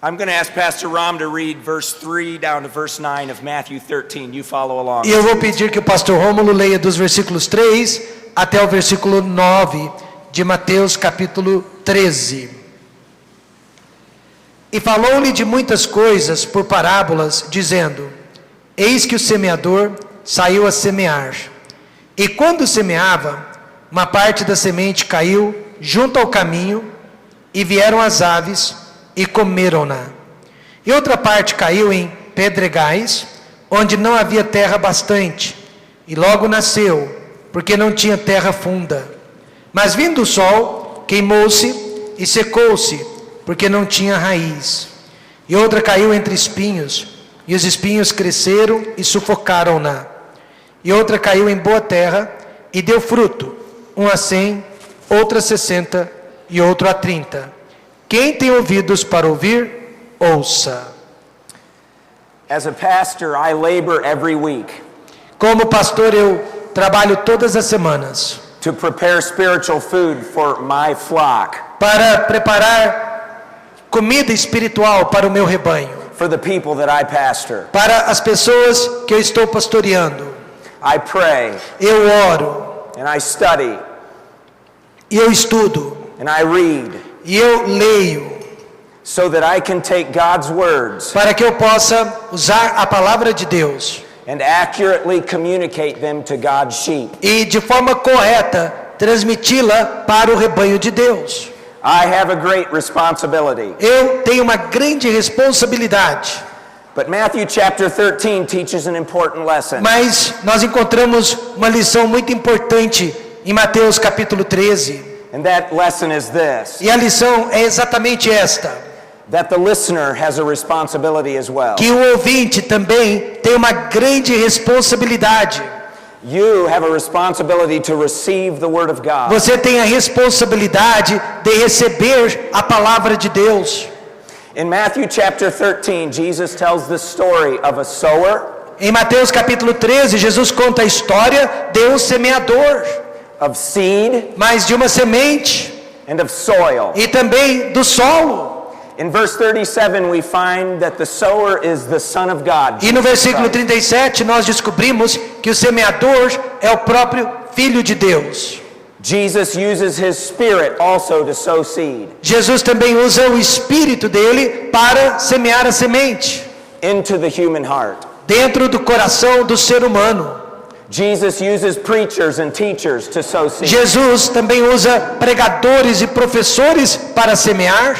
I'm going to ask Pastor Ram to read verse 3 down to verse 9 of Matthew 13. You follow along. E eu vou pedir que o pastor Rômulo leia dos versículos 3 até o versículo 9 de Mateus capítulo 13. E falou-lhe de muitas coisas por parábolas, dizendo: Eis que o semeador saiu a semear. E quando semeava, uma parte da semente caiu junto ao caminho, e vieram as aves e comeram-na. E outra parte caiu em pedregais, onde não havia terra bastante, e logo nasceu, porque não tinha terra funda. Mas vindo o sol, queimou-se e secou-se, porque não tinha raiz. E outra caiu entre espinhos, e os espinhos cresceram e sufocaram-na. E outra caiu em boa terra, e deu fruto, um a 100, outro a 60, e outro a 30. Quem tem ouvidos para ouvir, ouça. As a pastor, I labor every week Como pastor, eu trabalho todas as semanas to prepare spiritual food for my flock, para preparar comida espiritual para o meu rebanho, for the people that I pastor. para as pessoas que eu estou pastoreando. I pray Eu oro, and I study e eu estudo, and I read e eu leio, so that I can take God's words para que eu possa usar a palavra de Deus and accurately communicate them to God's sheep. e de forma correta transmiti-la para o rebanho de Deus. I have a great responsibility. Eu tenho uma grande responsabilidade, But Matthew chapter 13 teaches an important lesson. mas nós encontramos uma lição muito importante em Mateus capítulo 13, And that lesson is this: e a lição é exatamente esta: that the listener has a responsibility as well. que o ouvinte também tem uma grande responsabilidade. You have a responsibility to receive the word of God. Você tem a responsabilidade de receber a palavra de Deus. In Matthew chapter 13, Jesus tells the story of a sower, Em Mateus capítulo 13, Jesus conta a história de um semeador, of seed, mas de uma semente and of soil. e também do solo. In verse 37, we find that the sower is the Son of God. E no versículo Christ. 37 nós descobrimos que o semeador é o próprio Filho de Deus. Jesus uses his spirit also to sow seed Jesus também usa o Espírito dele para semear a semente into the human heart. dentro do coração do ser humano. Jesus uses preachers and teachers to sow seed. Jesus também usa pregadores e professores para semear,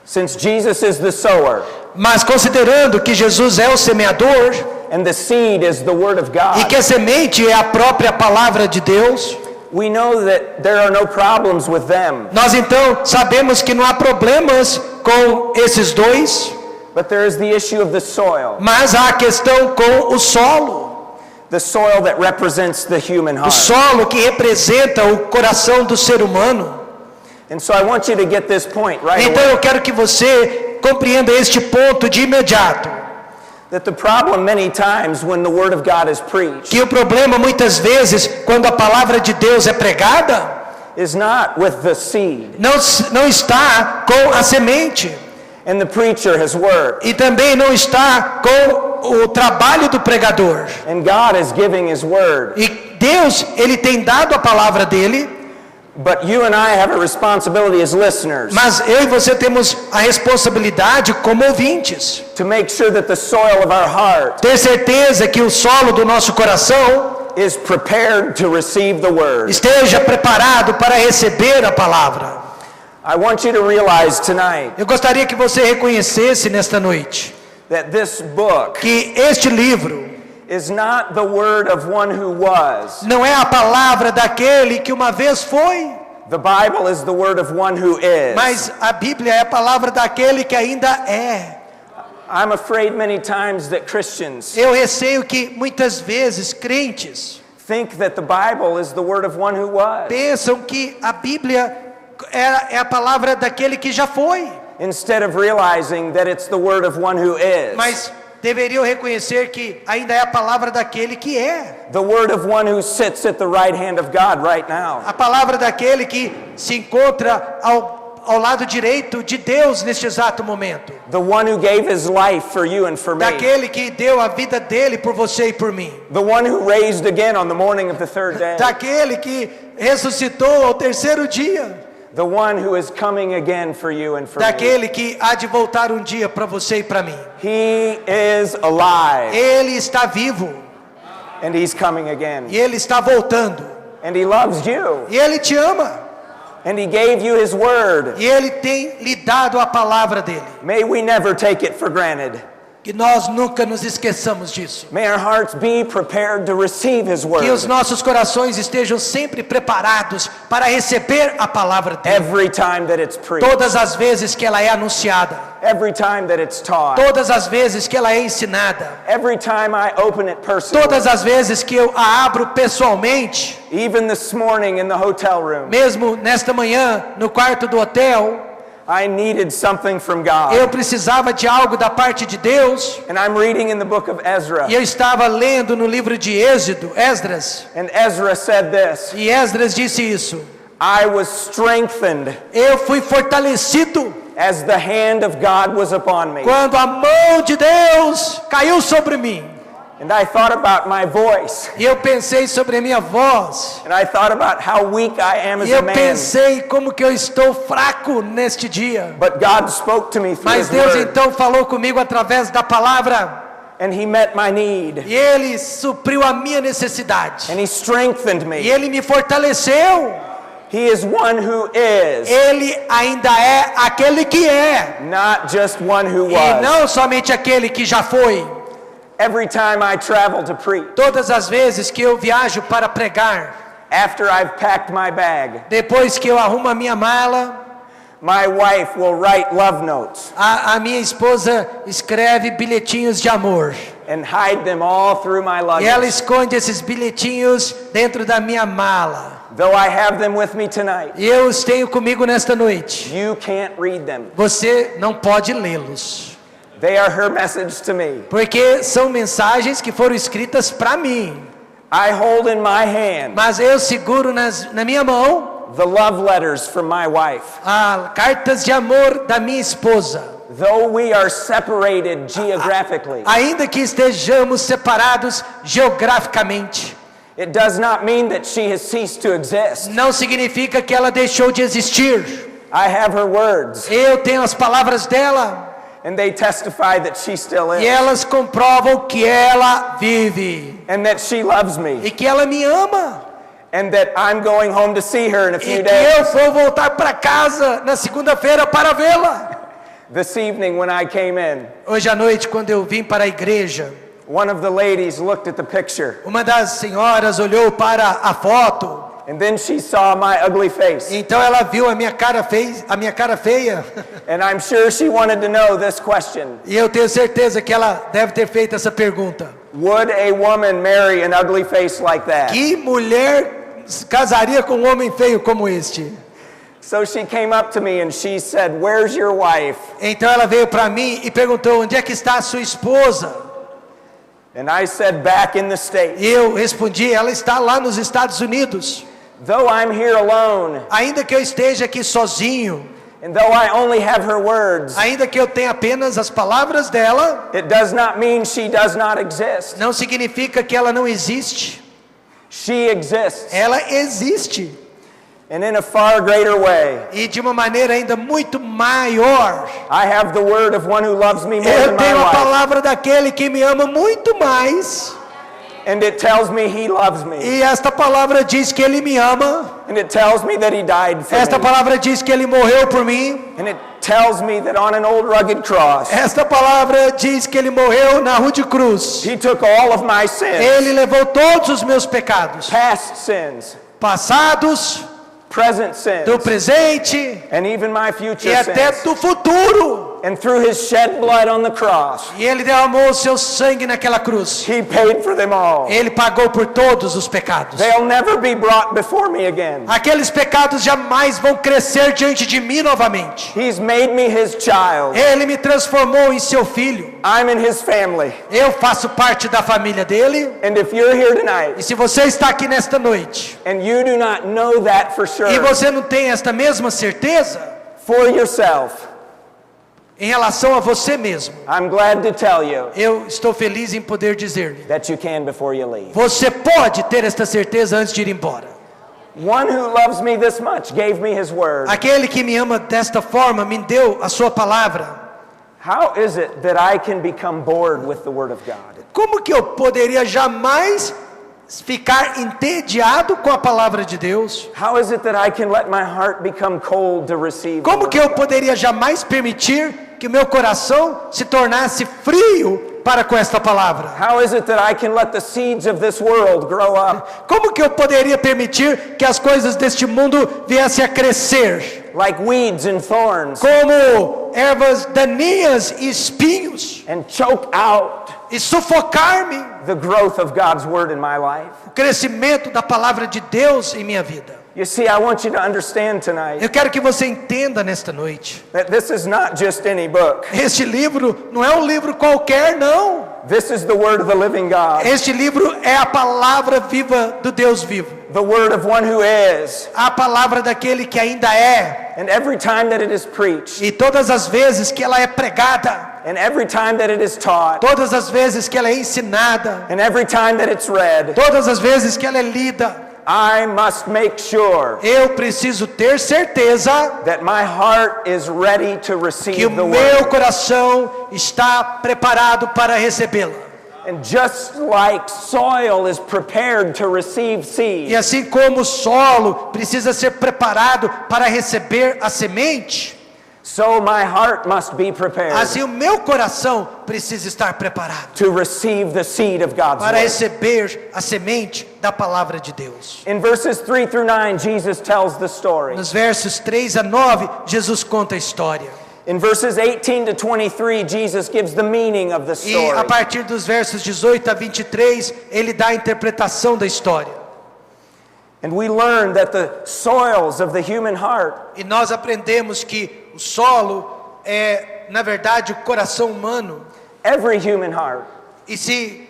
Since Jesus is the sower mas considerando que Jesus é o semeador and the seed is the word of e God, que a semente é a própria palavra de Deus, we know that there are no problems with them, nós então sabemos que não há problemas com esses dois, but there is the issue of the soil. mas há a questão com o solo. The soil that represents the human O heart. solo que representa o coração do ser humano. And so I want you to get this point right Então away. eu quero que você compreenda este ponto de imediato. That the problem many times when the word of God is preached Que o problema muitas vezes, quando a palavra de Deus é pregada, is not with the seed não está com a semente. and the preacher his work. E também não está com o trabalho do pregador. And God is giving his word. E Deus, Ele tem dado a palavra dEle, But you and I have a responsibility as listeners mas eu e você temos a responsabilidade como ouvintes. to make sure that the soil of our heart Ter certeza que o solo do nosso coração is prepared to receive the word. esteja preparado para receber a palavra. I want you to realize tonight Eu gostaria que você reconhecesse nesta noite that this book que este livro is not the word of one who was. não é a palavra daquele que uma vez foi, The Bible is the word of one who is. mas a Bíblia é a palavra daquele que ainda é. I'm afraid many times that Christians Eu receio que muitas vezes crentes think that the Bible is the word of one who was, pensam que a Bíblia é a palavra daquele que já foi, instead of realizing that it's the word of one who is. mas deveriam reconhecer que ainda é a palavra daquele que é, The word of one who sits at the right hand of God right now. a palavra daquele que se encontra ao lado direito de Deus neste exato momento. The one who gave his life for you and for me. Daquele que deu a vida dele por você e por mim. The one who raised again on the morning of the third day. Daquele que ressuscitou ao terceiro dia. The one who is coming again for you and for me. Daquele que há de voltar um dia para você e para mim. He is alive. Ele está vivo. And he's coming again. E ele está voltando. And he loves you. E ele te ama. And he gave you his word. E ele tem lhe dado a palavra dele. May we never take it for granted. Que nós nunca nos esqueçamos disso. May our hearts be prepared to receive his word. Que os nossos corações estejam sempre preparados para receber a palavra dele. Every time that it's preached. Todas as vezes que ela é anunciada. Every time that it's taught. Todas as vezes que ela é ensinada. Every time I open it personally. Todas as vezes que eu a abro pessoalmente. Even this morning in the hotel room. Mesmo nesta manhã no quarto do hotel. I needed something from God. Eu precisava de algo da parte de Deus. And I'm reading in the book of Ezra. E eu estava lendo no livro de Esdras. And Ezra said this. E Esdras disse isso. I was strengthened. Eu fui fortalecido. As the hand of God was upon me. Quando a mão de Deus caiu sobre mim. And I thought about my voice. E eu pensei sobre a minha voz. And I thought about how weak I am as E a eu man. pensei como que eu estou fraco neste dia. But God spoke to me through Mas his Deus word. então falou comigo através da palavra. And he met my need. E ele supriu a minha necessidade. And he strengthened E me. ele me fortaleceu. He is one who is. Ele ainda é aquele que é. Not just one who E was. não somente aquele que já foi. Every time I travel to preach. Todas as vezes que eu viajo para pregar. After I've packed my bag. Depois que eu arrumo a minha mala. My wife will write love notes. A minha esposa escreve bilhetinhos de amor. And hide them all through my E luggage. ela esconde esses bilhetinhos dentro da minha mala. Though I have them with me tonight. E eu os tenho comigo nesta noite. You can't read them. Você não pode lê-los. They are her message to me. Porque são mensagens que foram escritas para mim. I hold in my hand Mas eu seguro na minha mão the love letters from my wife. as cartas de amor da minha esposa. Though we are separated geographically, Ainda que estejamos separados geograficamente. it does not mean that she has ceased to exist. Não significa que ela deixou de existir. I have her words, Eu tenho as palavras dela. and they testify that she still E is, elas comprovam que ela vive. and that she loves me, E que ela me ama. and that I'm going home to see her in a E few que days. eu vou voltar para casa na segunda-feira para vê-la. This evening when I came in, Hoje à noite, quando eu vim para a igreja, one of the ladies looked at the picture, uma das senhoras olhou para a foto. and then she saw my ugly face. Então ela viu a minha cara feia. And I'm sure she wanted to know this question. E eu tenho certeza que ela deve ter feito essa pergunta. Would a woman marry an ugly face like that? Que mulher casaria com um homem feio como este? So she came up to me and she said, "Where's your wife?" Então ela veio para mim e perguntou: onde é que está a sua esposa? And I said, "Back in the States." E eu respondi: ela está lá nos Estados Unidos. Though I'm here alone, Ainda que eu esteja aqui sozinho, and though I only have her words, ainda que eu tenha apenas as palavras dela, it does not mean she does not exist. não significa que ela não existe. She exists, Ela existe. and in a far greater way. E de uma maneira ainda muito maior. I have the word of one who loves me more Eu than my tenho a wife, palavra daquele que me ama muito mais. and it tells me he loves me, E esta palavra diz que ele me ama. and it tells me that he died for Esta me, palavra diz que ele morreu por mim. and it tells me that on an old rugged cross, Esta palavra diz que ele morreu na rude cruz. he took all of my sins, Ele levou todos os meus pecados, past sins, passados, present sins, do presente and even my e future até sins. do futuro. And through his shed blood on the cross, E ele derramou o seu sangue naquela cruz. he paid for them all. Ele pagou por todos os pecados. They'll never be brought before me again. Aqueles pecados jamais vão crescer diante de mim novamente. He's made me his child. Ele me transformou em seu filho. I'm in his family. Eu faço parte da família dele. And if you're here tonight E se você está aqui nesta noite and you do not know that for e sure, você não tem esta mesma certeza, For yourself, Em relação a você mesmo, I'm glad to tell you eu estou feliz em poder dizer-lhe: that you can before you leave. você pode ter esta certeza antes de ir embora. One who loves me this much gave me his word. Aquele que me ama desta forma me deu a sua palavra. How is it that I can become bored with the word of God? Como que eu poderia jamais ficar entediado com a palavra de Deus? How is it that I can let my heart become cold to receive the Como word que eu of God? poderia jamais permitir que o meu coração se tornasse frio para com esta palavra? How is it that I can let the seeds of this world grow up Como que eu poderia permitir que as coisas deste mundo viessem a crescer like weeds and thorns como ervas daninhas e espinhos and choke out e sufocar-me the growth of God's word in my life? o crescimento da palavra de Deus em minha vida? You see, I want you to understand tonight Eu quero que você entenda nesta noite. that this is not just any book. Este livro não é um livro qualquer, não. This is the word of the living God, Este livro é a palavra viva do Deus vivo. the word of one who is. A palavra daquele que ainda é. And every time that it is preached, E todas as vezes que ela é pregada, and every time that it is taught, todas as vezes que ela é ensinada, and every time that it's read, todas as vezes que ela é lida, I must make sure eu preciso ter certeza that my heart is ready to receive que o the meu word. coração está preparado para recebê-la. And just like soil is prepared to receive seed, E assim como o solo precisa ser preparado para receber a semente, so my heart must be prepared assim o meu coração precisa estar preparado to receive the seed of God's para word. receber a semente da palavra de Deus. In verses 3 through 9, Jesus tells the story. Nos versos 3 a 9, Jesus conta a história. In verses 18 to 23, Jesus gives the meaning of the E story. a partir dos versos 18 a 23, ele dá a interpretação da história. And we learn that the soils of the human heart E nós aprendemos que o solo é, na verdade, o coração humano. every human heart E se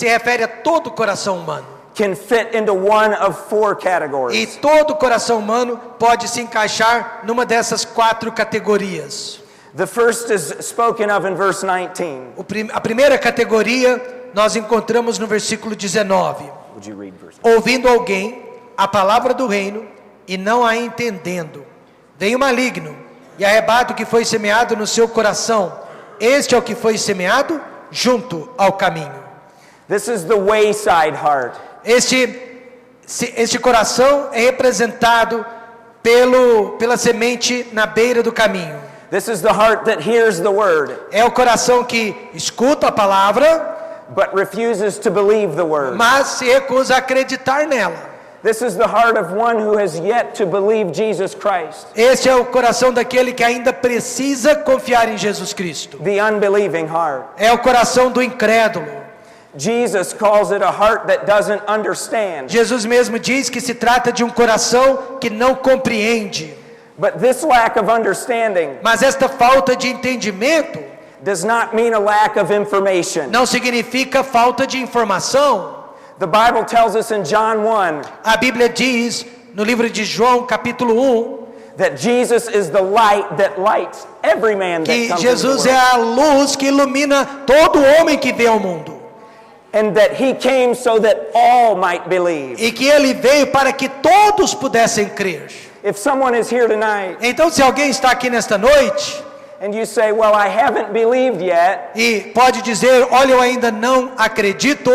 refere a todo o coração humano. can fit into one of four E categories. todo coração humano pode se encaixar numa dessas 4 categorias. The first is spoken of in verse 19. A primeira categoria nós encontramos no versículo 19. Would you read verse? Ouvindo alguém a palavra do reino e não a entendendo, vem o maligno e arrebata o que foi semeado no seu coração. Este é o que foi semeado junto ao caminho. This is the wayside heart. Este coração é representado pela semente na beira do caminho. This is the heart that hears the word É o coração que escuta a palavra, but refuses to believe the word. mas se recusa a acreditar nela. This is the heart of one who has yet to believe Jesus Christ, Este é o coração daquele que ainda precisa confiar em Jesus Cristo. the unbelieving heart. É o coração do incrédulo. Jesus calls it a heart that doesn't understand. Jesus mesmo diz que se trata de um coração que não compreende. But this lack of understanding Mas esta falta de entendimento does not mean a lack of information. não significa falta de informação. The Bible tells us in John 1 A Bíblia diz no livro de João, capítulo 1, that Jesus is the light that lights every man that que comes into the Jesus world. é a luz que ilumina todo homem que vê ao mundo. And that he came so that all might believe. E que ele veio para que todos pudessem crer. If someone is here tonight Então, se alguém está aqui nesta noite and you say, well, I haven't believed yet e pode dizer, olha, eu ainda não acredito,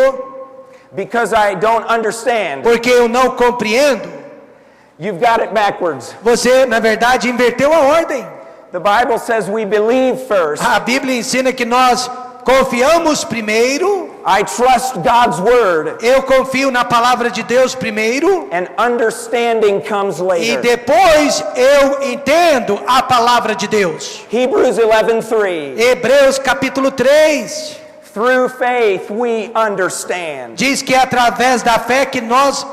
because I don't understand, porque eu não compreendo, you've got it backwards. você, na verdade, inverteu a ordem. The Bible says we believe first. A Bíblia ensina que nós confiamos primeiro, I trust God's word, eu confio na palavra de Deus primeiro, and understanding comes e later. depois eu entendo a palavra de Deus. Hebrews 11:3. Hebreus capítulo 3 Through faith we understand. diz que é através da fé que nós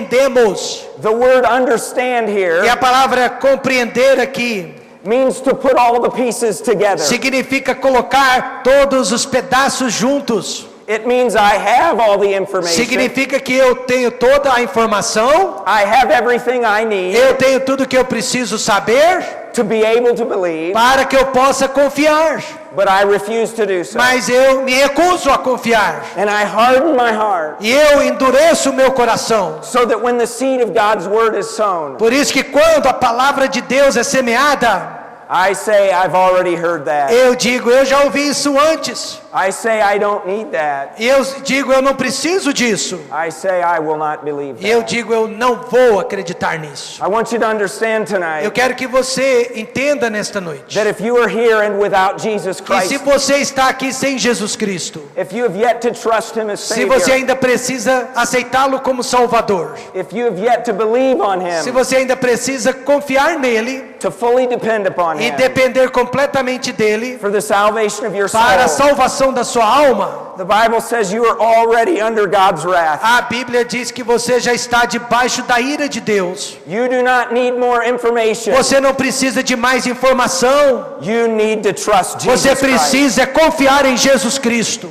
compreendemos. The word understand E here a palavra compreender aqui means to put all the pieces together. significa colocar todos os pedaços juntos. It means I have all the information. Significa que eu tenho toda a informação, I have everything I need. eu tenho tudo que eu preciso saber, to be able to believe, para que eu possa confiar. but I refuse to do so. Mas eu me recuso a confiar. And I harden my heart E eu endureço o meu coração. so that when the seed of God's word is sown, Por isso que quando a palavra de Deus é semeada, I say, I've already heard that. eu digo, eu já ouvi isso antes. I say, I don't need that. E eu digo, eu não preciso disso. I say, I will not believe E eu that. digo, eu não vou acreditar nisso. I want you to understand Eu tonight quero que você entenda nesta noite. that if you are here and without Jesus Que se Christ, você está aqui sem Jesus Cristo, if you have yet to trust Him as se você Savior, ainda precisa aceitá-lo como Salvador, if you have yet to believe on se Him, você ainda precisa confiar nele to fully depend upon e Him depender completamente dele for the salvation of your para a soul, salvação da sua alma, the Bible says you are already under God's wrath. a Bíblia diz que você já está debaixo da ira de Deus. You do not need more information. Você não precisa de mais informação. You need to trust Você Jesus Christ. precisa confiar em Jesus Cristo.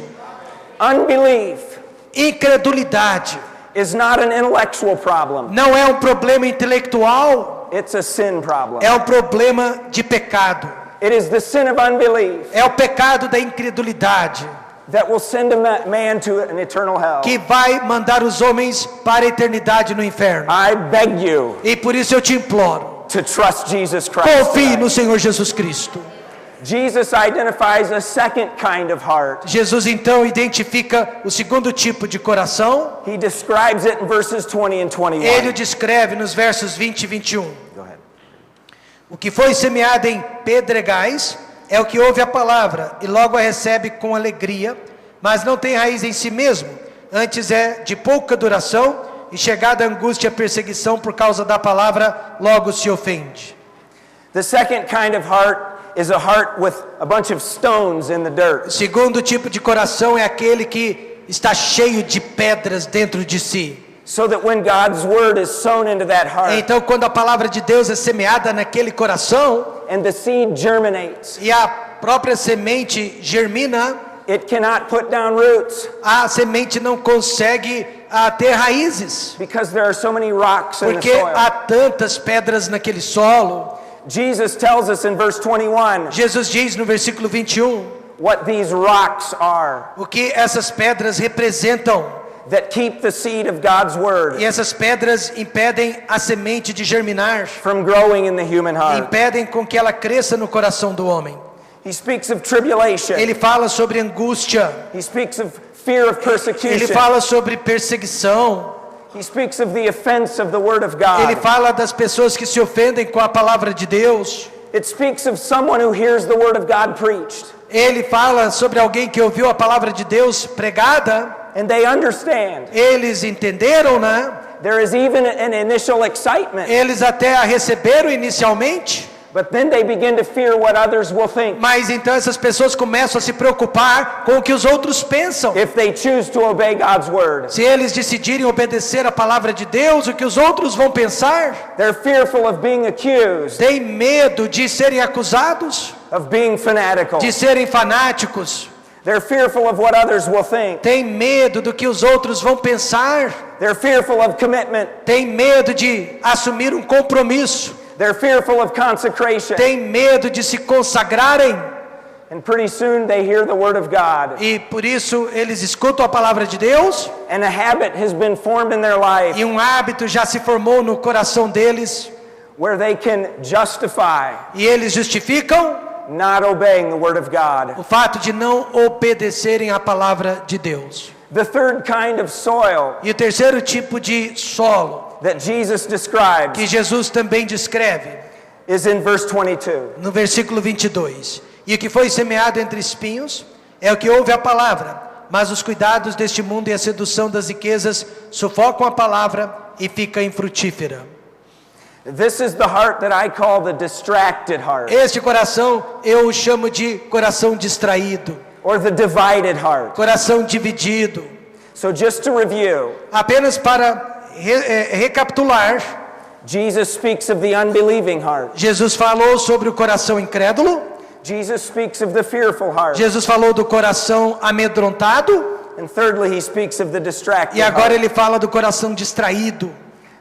Unbelief Incredulidade is not an intellectual problem. não é um problema intelectual, It's a sin problem. é um problema de pecado. It is the sin of unbelief É o pecado da incredulidade that will send a man to an eternal hell. que vai mandar os homens para a eternidade no inferno. I beg you E por isso eu te imploro, to trust Jesus Christ. confie tonight. no Senhor Jesus Cristo. Jesus identifies a second kind of heart. Jesus então identifica o segundo tipo de coração. He describes it in verses 20 and 21. Ele o descreve nos versos 20 e 21. Go ahead. O que foi semeado em pedregais é o que ouve a palavra e logo a recebe com alegria, mas não tem raiz em si mesmo, antes é de pouca duração e chegada a angústia e a perseguição por causa da palavra, logo se ofende. The second kind of heart is a heart with a bunch of stones in the O dirt. segundo tipo de coração é aquele que está cheio de pedras dentro de si. So that when God's word is sown into that heart Então, quando a palavra de Deus é semeada naquele coração and the seed germinates, e a própria semente germina, it cannot put down roots a semente não consegue ter raízes, because there are so many rocks in the porque soil. há tantas pedras naquele solo. Jesus tells us in verse 21 Jesus diz no versículo 21 what these rocks are o que essas pedras representam. that keep the seed of God's word E essas pedras impedem a semente de germinar, from growing in the human heart. impedem com que ela cresça no coração do homem. He speaks of tribulation. Ele fala sobre angústia, He speaks of fear of ele persecution. fala sobre perseguição, He speaks of the offense of the word of ele God. fala das pessoas que se ofendem com a palavra de Deus. It speaks of someone who hears the word of God preached Ele fala sobre alguém que ouviu a palavra de Deus pregada. and they understand. Eles entenderam, né? There is even an initial excitement, Eles até a receberam inicialmente, but then they begin to fear what others will think mas então essas pessoas começam a se preocupar com o que os outros pensam. if they choose to obey God's word. Se eles decidirem obedecer a palavra de Deus, o que os outros vão pensar? They're fearful of being accused, Tem medo de serem acusados, of being fanatical. de serem fanáticos. They're fearful of what others will think. Tem medo do que os outros vão pensar. They're fearful of commitment. Tem medo de assumir um compromisso. They're fearful of consecration. Tem medo de se consagrarem. And pretty soon they hear the word of God. E por isso eles escutam a palavra de Deus. And a habit has been formed in their life E um hábito já se formou no coração deles. where they can justify E eles justificam not obeying the word of God. o fato de não obedecerem à palavra de Deus. The third kind of soil E o terceiro tipo de solo, that Jesus describes que Jesus também descreve, is in verse 22. no versículo 22. E o que foi semeado entre espinhos é o que ouve a palavra, mas os cuidados deste mundo e a sedução das riquezas sufocam a palavra e fica infrutífera. This is the heart that I call the distracted heart, Este coração eu o chamo de coração distraído, or the divided heart. coração dividido. So just to review, Apenas para recapitular, Jesus speaks of the unbelieving heart. Jesus falou sobre o coração incrédulo, Jesus speaks of the fearful heart. Jesus falou do coração amedrontado, And thirdly, he speaks of the distracted e agora heart. ele fala do coração distraído.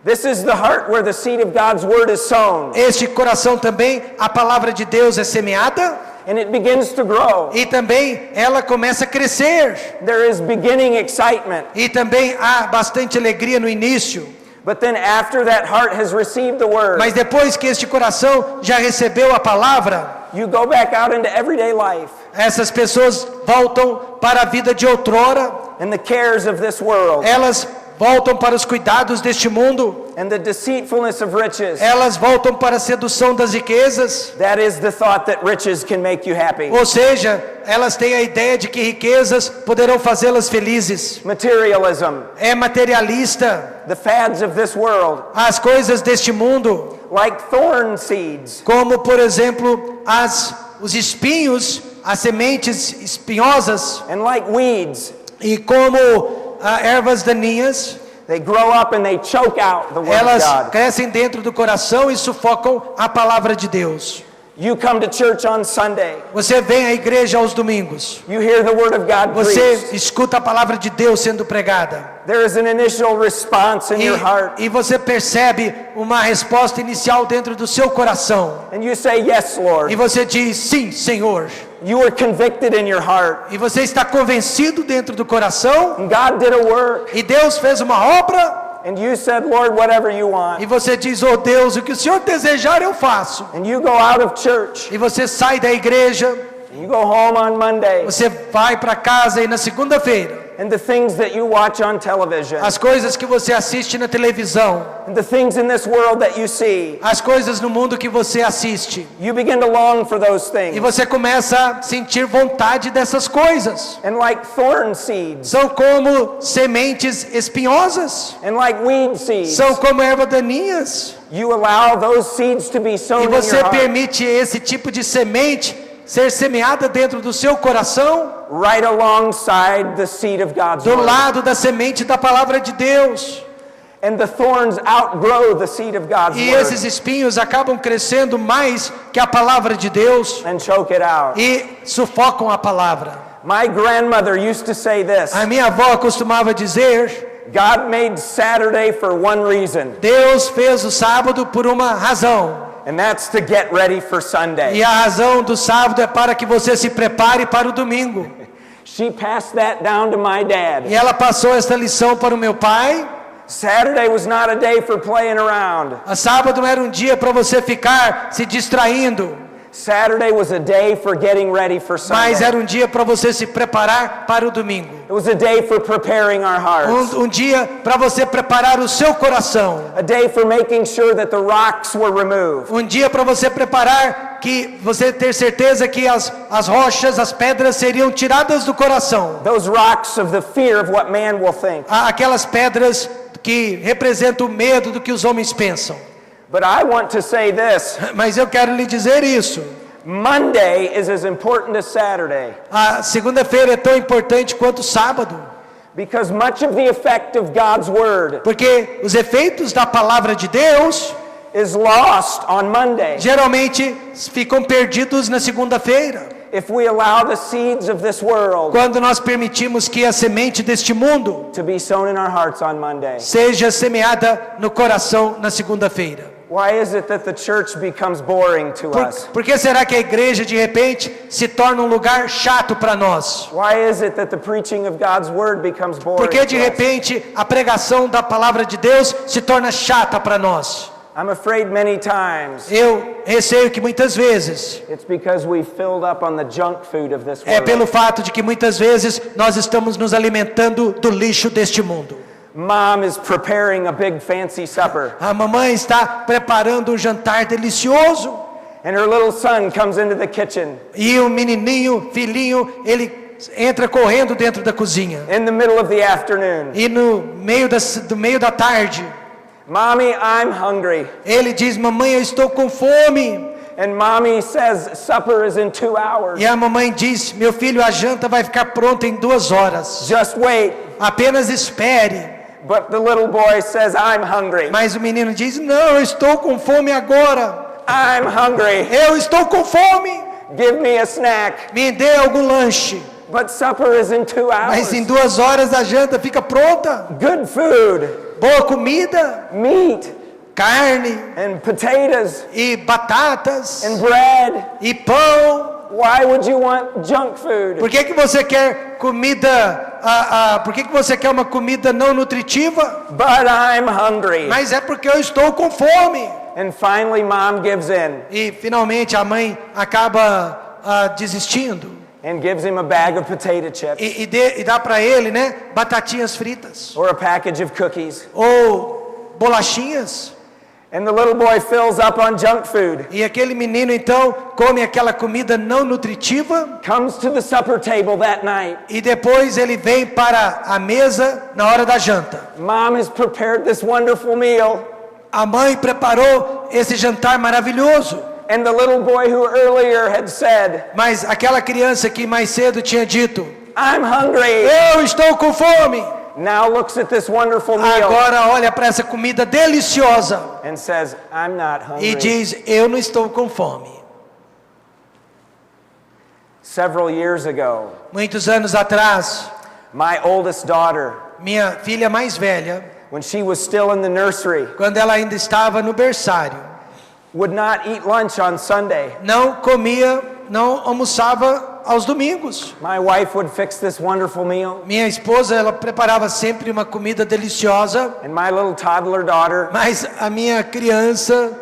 This is the heart where the seed of God's word is sown. Este coração também, a palavra de Deus é semeada And it begins to grow. e também ela começa a crescer. There is beginning excitement. E também há bastante alegria no início. But then after that heart has received the word, Mas depois que este coração já recebeu a palavra, you go back out into everyday life essas pessoas voltam para a vida de outrora, and the cares of this world elas voltam para os cuidados deste mundo, and the deceitfulness of riches. elas voltam para a sedução das riquezas, That is the thought that riches can make you happy. ou seja, elas têm a ideia de que riquezas poderão fazê-las felizes. Materialism, É materialista, the fads of this world, as coisas deste mundo, like thorn seeds, como por exemplo os espinhos, as sementes espinhosas, and like weeds, e como ervas daninhas, they grow up and they choke out the word elas of God. crescem dentro do coração e sufocam a palavra de Deus. You come to church on Sunday, Você vem à igreja aos domingos, you hear the word of God você preached. escuta a palavra de Deus sendo pregada, There is an initial response in your heart, e você percebe uma resposta inicial dentro do seu coração, and you say, yes, e Lord. você diz, sim, Senhor, You are convicted in your heart, e você está convencido dentro do coração, and God did a work, e Deus fez uma obra, and you said, Lord, whatever you e want. você diz, oh Deus, o que o Senhor desejar eu faço, And you go out of church, e você sai da igreja, and you go home on Monday, você vai para casa e na segunda-feira, and the things that you watch on television, as coisas que você assiste na televisão, and the things in this world that you see, as coisas no mundo que você assiste, you begin to long for those e things. você começa a sentir vontade dessas coisas. And like thorn seeds, São como sementes espinhosas, and like weed seeds, são como ervas daninhas, you allow those seeds to be sown e in você your heart, permite esse tipo de semente ser semeada dentro do seu coração, right alongside the seed of God's do word. lado da semente da palavra de Deus. And the thorns outgrow the seed of God's E word esses espinhos acabam crescendo mais que a palavra de Deus and choke it out. e sufocam a palavra. My grandmother used to say this, A minha avó costumava dizer: God made Saturday for one reason, Deus fez o sábado por uma razão, and that's to get ready for Sunday. e a razão do sábado é para que você se prepare para o domingo. She passed that down to my dad. E ela passou esta lição para o meu pai. Saturday was not a day for playing around. A sábado não era um dia para você ficar se distraindo, Saturday was a day for getting ready for mas Sunday. era um dia para você se preparar para o domingo. It was a day for preparing our hearts. Um dia para você preparar o seu coração. A day for making sure that the rocks were removed. Um dia para você preparar, que você ter certeza que as rochas, as pedras seriam tiradas do coração. Those rocks of the fear of what man will think. Aquelas pedras que representam o medo do que os homens pensam. But I want to say this. Mas eu quero lhe dizer isso. Monday is as important as Saturday, A segunda-feira é tão importante quanto o sábado, because much of the effect of God's word porque os efeitos da palavra de Deus is lost on Monday geralmente ficam perdidos na segunda-feira, if we allow the seeds of this world quando nós permitimos que a semente deste mundo to be sown in our hearts on Monday. seja semeada no coração na segunda-feira. Why is it that the church becomes boring to us? Por que será que a igreja de repente se torna um lugar chato para nós? Why is it that the preaching of God's word becomes boring? Por que de to us? repente a pregação da palavra de Deus se torna chata para nós? I'm afraid many times Eu receio que muitas vezes it's because we filled up on the junk food of this é world. pelo fato de que muitas vezes nós estamos nos alimentando do lixo deste mundo. Mom is preparing a big fancy supper, A mamãe está preparando um jantar delicioso and her little son comes into the kitchen e o menininho, filhinho, ele entra correndo dentro da cozinha. in the middle of the afternoon. E no meio do meio da tarde, Mommy, I'm hungry. ele diz: mamãe, eu estou com fome. And mommy says supper is in 2 hours. E a mamãe diz: meu filho, a janta vai ficar pronta em 2 horas. Just wait. Apenas espere. But the little boy says, I'm hungry. Mas o menino diz: não, eu estou com fome agora. I'm hungry. Eu estou com fome. Give me a snack. Me dê algum lanche. But supper is in 2 hours. Mas em 2 horas a janta fica pronta. Good food. boa comida, meat carne and potatoes e batatas and bread. e pão. Why would you want junk food? Por que você quer comida? Por que você quer uma comida não nutritiva? But I'm hungry. Mas é porque eu estou com fome. And finally, mom gives in E finalmente a mãe acaba desistindo and gives him a bag of potato chips e dá para ele, né, batatinhas fritas or a package of cookies. ou bolachinhas. And the little boy fills up on junk food, E aquele menino então come aquela comida não nutritiva comes to the supper table that night. e depois ele vem para a mesa na hora da janta. Mom has prepared this wonderful meal. A mãe preparou esse jantar maravilhoso. And the little boy who earlier had said, Mas aquela criança que mais cedo tinha dito: I'm hungry, eu estou com fome, now looks at this wonderful meal agora olha para essa comida deliciosa and says, I'm not e hungry. diz: eu não estou com fome. Several years ago, Muitos anos atrás, my oldest daughter, minha filha mais velha, when she was still in the nursery, quando ela ainda estava no berçário, would not eat lunch on Sunday. não comia, não almoçava aos domingos. My wife would fix this wonderful meal, Minha esposa, ela preparava sempre uma comida deliciosa, and my little toddler daughter mas a minha criança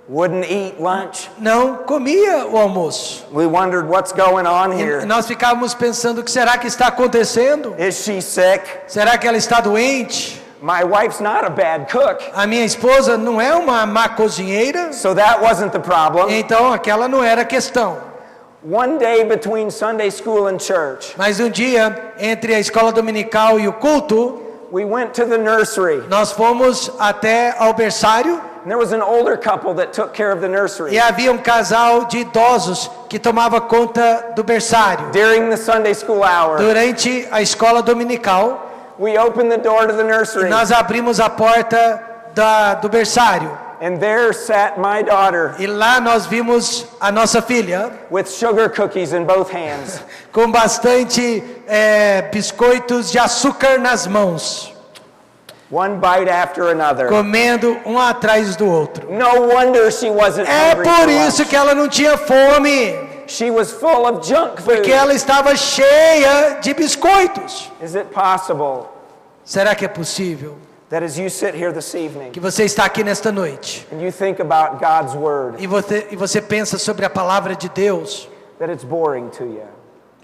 wouldn't eat lunch. não comia o almoço. We wondered what's going on E here. nós ficávamos pensando: o que será que está acontecendo? Is she sick? Será que ela está doente? My wife's not a bad cook, A minha esposa não é uma má cozinheira, so that wasn't the problem. então aquela não era a questão. One day between Sunday school and church, Mas um dia, entre a escola dominical e o culto, we went to the nursery, nós fomos até ao berçário and there was an older couple that took care of the nursery. e havia um casal de idosos que tomava conta do berçário. During the Sunday school hour, Durante a escola dominical, we opened the door to the nursery, nós abrimos a porta do berçário and there sat my daughter e lá nós vimos a nossa filha with sugar cookies in both hands. com bastante biscoitos de açúcar nas mãos, One bite after another. comendo um atrás do outro. No wonder she wasn't É hungry por for isso lunch. que ela não tinha fome, She was full of junk food. porque ela estava cheia de biscoitos. Is it possible Será que é possível that as you sit here this evening que você está aqui nesta noite and you think about God's word, e você pensa sobre a palavra de Deus, that it's boring to you?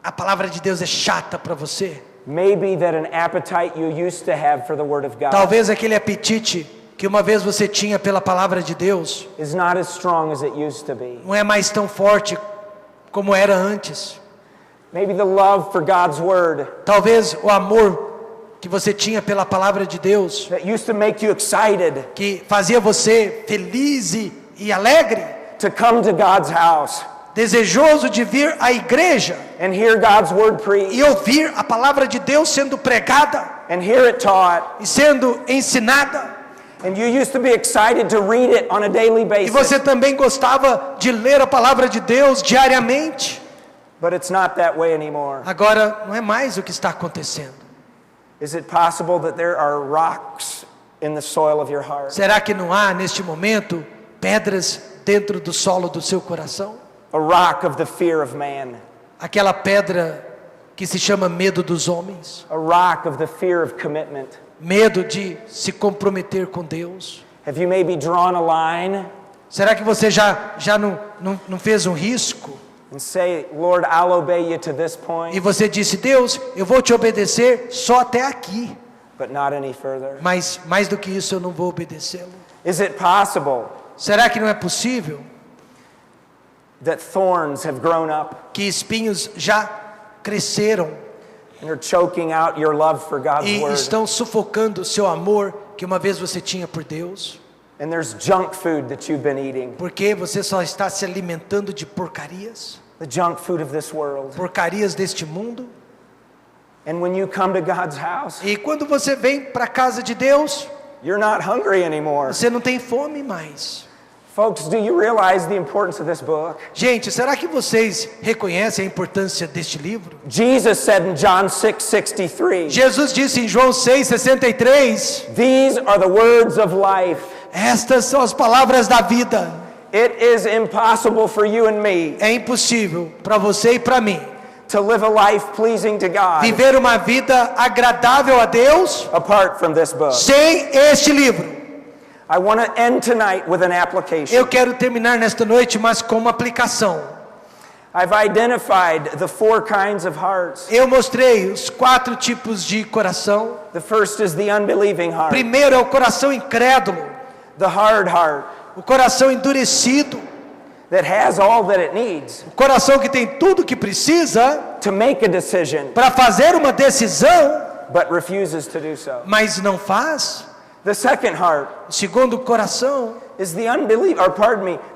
a palavra de Deus é chata para você? Maybe that an appetite you used to have for the word of God Talvez aquele apetite que uma vez você tinha pela palavra de Deus is not as strong as it used to be. não é mais tão forte como era antes. Maybe the love for God's word Talvez o amor que você tinha pela palavra de Deus, that used to make you excited que fazia você feliz e alegre, to come to God's house desejoso de vir à igreja and hear God's word preached e ouvir a palavra de Deus sendo pregada and hear it taught. e sendo ensinada. And you used to be excited to read it on a daily E basis. você também gostava de ler a palavra de Deus diariamente. But it's not that way anymore. Agora não é mais o que está acontecendo. Is it possible that there are rocks in the soil of your heart? Será que não há neste momento pedras dentro do solo do seu coração? A rock of the fear of man. Aquela pedra que se chama medo dos homens, A rock of the fear of commitment. medo de se comprometer com Deus. Have you maybe drawn a line Será que você já não fez um risco? and say, Lord, I'll obey you to this E point, você disse: Deus, eu vou te obedecer só até aqui, but not any further? mas mais do que isso eu não vou obedecê-lo. Is it possible Será que não é possível that thorns have grown up que espinhos já cresceram and are choking out your love for God's e word? estão sufocando o seu amor que uma vez você tinha por Deus? And there's junk food that you've been eating, Porque você só está se alimentando de porcarias, the junk food of this world. porcarias deste mundo. And when you come to God's house, E quando você vem para a casa de Deus, you're not hungry anymore. você não tem fome mais. Folks, do you realize the importance of this book? Gente, será que vocês reconhecem a importância deste livro? Jesus said in John 6:63, Jesus disse em João 6:63, these are the words of life. estas são as palavras da vida. It is impossible for you and me É impossível para você e para mim to live a life pleasing to God viver uma vida agradável a Deus apart from this book. sem este livro. I want to end tonight with an application. Eu quero terminar nesta noite, mas com uma aplicação. I've identified the 4 kinds of hearts. Eu mostrei os 4 tipos de coração. The first is the unbelieving heart, Primeiro é o coração incrédulo, the hard heart o coração endurecido, that has all that it needs o coração que tem tudo que precisa to make a decision para fazer uma decisão, but refuses to do so. mas não faz. The second heart O segundo coração is the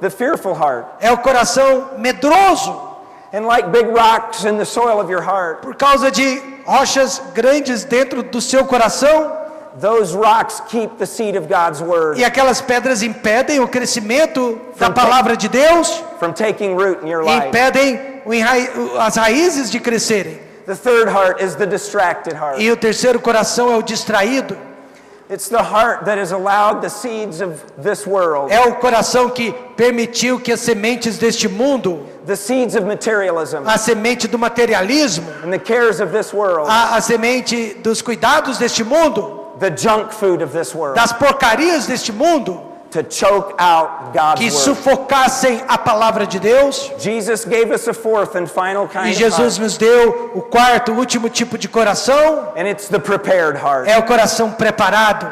the fearful heart. é o coração medroso, And like big rocks in the soil of your heart, por causa de rochas grandes dentro do seu coração, those rocks keep the seed of God's word e aquelas pedras impedem o crescimento da palavra de Deus, from taking root in your e life. impedem as raízes de crescerem. The third heart is the distracted heart. E o terceiro coração é o distraído, It's the heart that has allowed the seeds of this world, é o coração que permitiu que as sementes deste mundo, the seeds of materialism a semente do materialismo, and the cares of this world, a semente dos cuidados deste mundo, the junk food of this world, das porcarias deste mundo, to choke out God's que word. sufocassem a palavra de Deus. Jesus gave us a fourth and final kind E of Jesus heart, nos deu o quarto, último tipo de coração, and it's the prepared heart. é o coração preparado,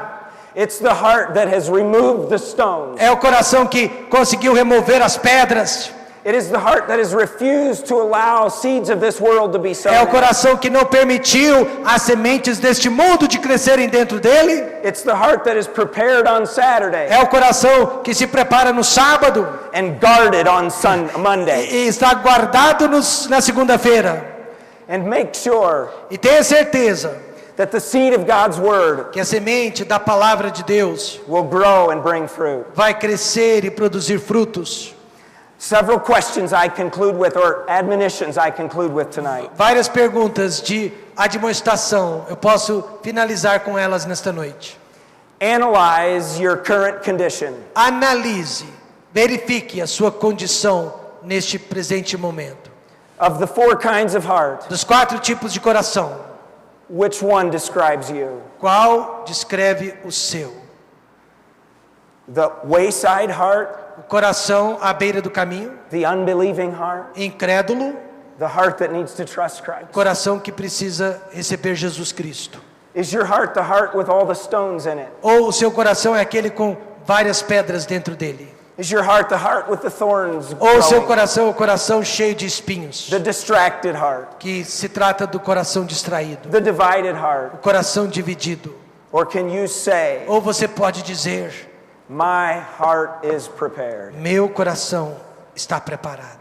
It's the heart that has removed the stones. é o coração que conseguiu remover as pedras, It is the heart that has refused to allow seeds of this world to be sown. é o coração que não permitiu as sementes deste mundo de crescerem dentro dele, It's the heart that is prepared on Saturday é o coração que se prepara no sábado and guarded on Monday. e está guardado na segunda-feira. And make sure E tenha certeza that the seed of God's word que a semente da palavra de Deus will grow and bring fruit. vai crescer e produzir frutos. Several questions I conclude with, or admonitions I conclude with tonight. Várias perguntas de admoestação, eu posso finalizar com elas nesta noite. Analyze your current condition. Analise, verifique a sua condição neste presente momento. Of the 4 kinds of heart, Dos 4 tipos de coração, which one describes you? qual descreve o seu? The wayside heart, O coração à beira do caminho, the unbelieving heart, incrédulo, the heart that needs to trust Christ? coração que precisa receber Jesus Cristo. Is your heart the heart with all the stones in it? Ou o seu coração é aquele com várias pedras dentro dele? Is your heart the heart with the thorns Ou o seu growing? coração é o coração cheio de espinhos? The distracted heart, Que se trata do coração distraído, the divided heart? o coração dividido. Or can you say, Ou você pode dizer: my heart is prepared? meu coração está preparado.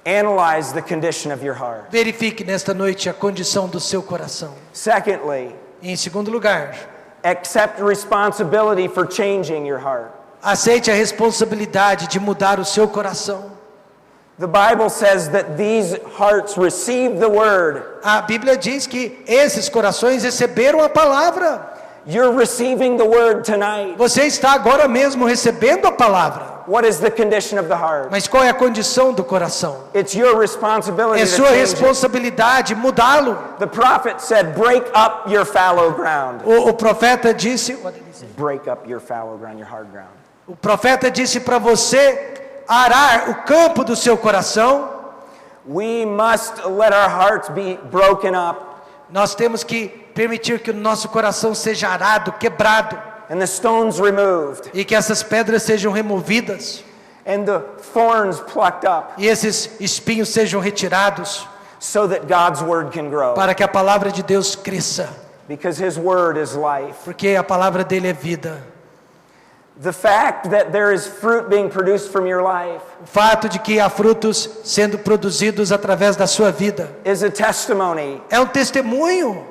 Analyze the condition of your heart. Verifique nesta noite a condição do seu coração. Secondly, E em segundo lugar, accept responsibility for changing your heart. aceite a responsabilidade de mudar o seu coração. The Bible says that these hearts receive the word. A Bíblia diz que esses corações receberam a palavra. You're receiving the word tonight. Você está agora mesmo recebendo a palavra. What is the condition of the heart? Mas qual é a condição do coração? It's your responsibility É to sua change it. responsabilidade mudá-lo. The prophet said, break up your fallow ground. O profeta disse, Break up your fallow ground, your hard ground. o profeta disse para você arar o campo do seu coração. We must let our hearts be broken up Nós temos que permitir que o nosso coração seja arado, quebrado, and the stones removed e que essas pedras sejam removidas and the thorns plucked up e esses espinhos sejam retirados, so that God's word can grow. para que a palavra de Deus cresça, Because his word is life. porque a palavra dele é vida. The fact that there is fruit being produced from your life O fato de que há frutos sendo produzidos através da sua vida is a testimony é um testemunho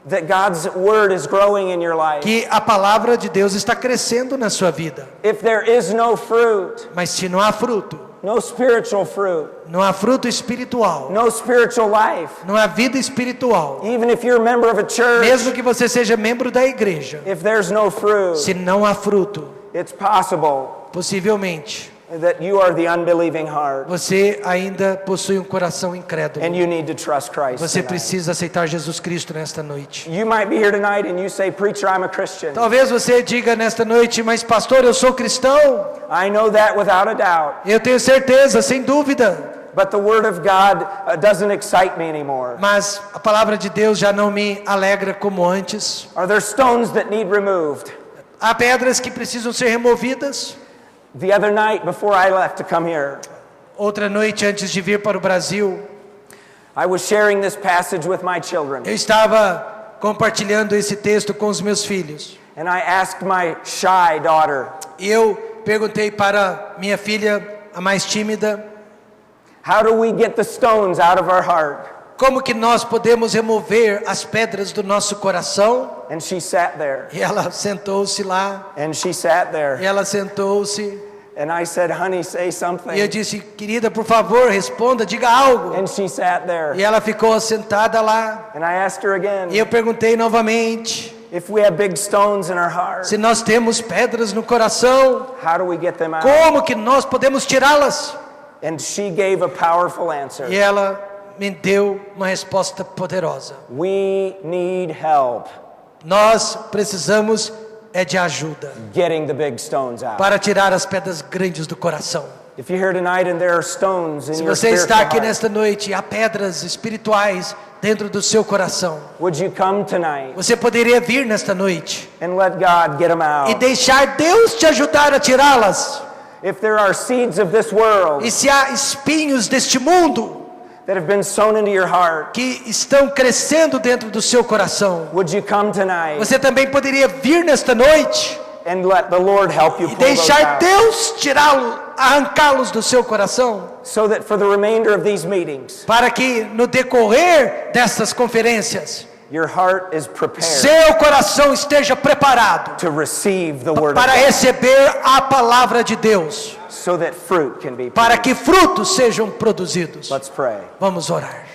that God's word is growing in your life. que a palavra de Deus está crescendo na sua vida. If there is no fruit, Mas se não há fruto, no spiritual fruit, não há fruto espiritual, no spiritual life, não há vida espiritual, even if you're a member of a church, mesmo que você seja membro da igreja, if there's no fruit, se não há fruto, it's possible possivelmente that you are the unbelieving heart você ainda possui um coração incrédulo. and you need to trust Christ Você tonight. precisa aceitar Jesus Cristo nesta noite. You might be here tonight and you say, preacher, I'm a Christian. Talvez você diga nesta noite, mas pastor, eu sou cristão. I know that without a doubt. Eu tenho certeza, sem dúvida. But the word of God doesn't excite me anymore. Mas a palavra de Deus já não me alegra como antes. Are there stones that need removed? Há pedras que precisam ser removidas. The other night before I left to come here, Outra noite antes de vir para o Brasil, I was sharing this passage with my children. eu estava compartilhando esse texto com os meus filhos. And I asked my shy daughter, E eu perguntei para minha filha, a mais tímida, how do we get the stones out of our heart? como que nós podemos remover as pedras do nosso coração? And she sat there. E ela sentou-se lá, And she sat there. e ela sentou-se, And I said, honey, say something. e eu disse, querida, por favor, responda, diga algo. And she sat there. E ela ficou sentada lá, And I asked her again, e eu perguntei novamente, if we have big stones in our heart, se nós temos pedras no coração, how do we get them out? como que nós podemos tirá-las? And she gave a powerful answer. E ela me deu uma resposta poderosa. We need help Nós precisamos de ajuda getting the big stones out. para tirar as pedras grandes do coração. If you're here tonight and there are stones in Se your você está spiritual aqui heart, nesta noite e há pedras espirituais dentro do seu coração, would you come tonight você poderia vir nesta noite and let God get them e out? deixar Deus te ajudar a tirá-las. If there are seeds of this world E se há espinhos deste mundo that have been sown into your heart, que estão crescendo dentro do seu coração, would you come tonight você também poderia vir nesta noite and let the Lord help you e pull those deixar out? Deus tirá-lo, arrancá-los do seu coração, So that for the remainder of these meetings, para que no decorrer destas conferências, your heart is prepared seu coração esteja preparado to receive the word of para God, receber a palavra de Deus, so that fruit can be para produced. que frutos sejam produzidos. Let's pray. Vamos orar.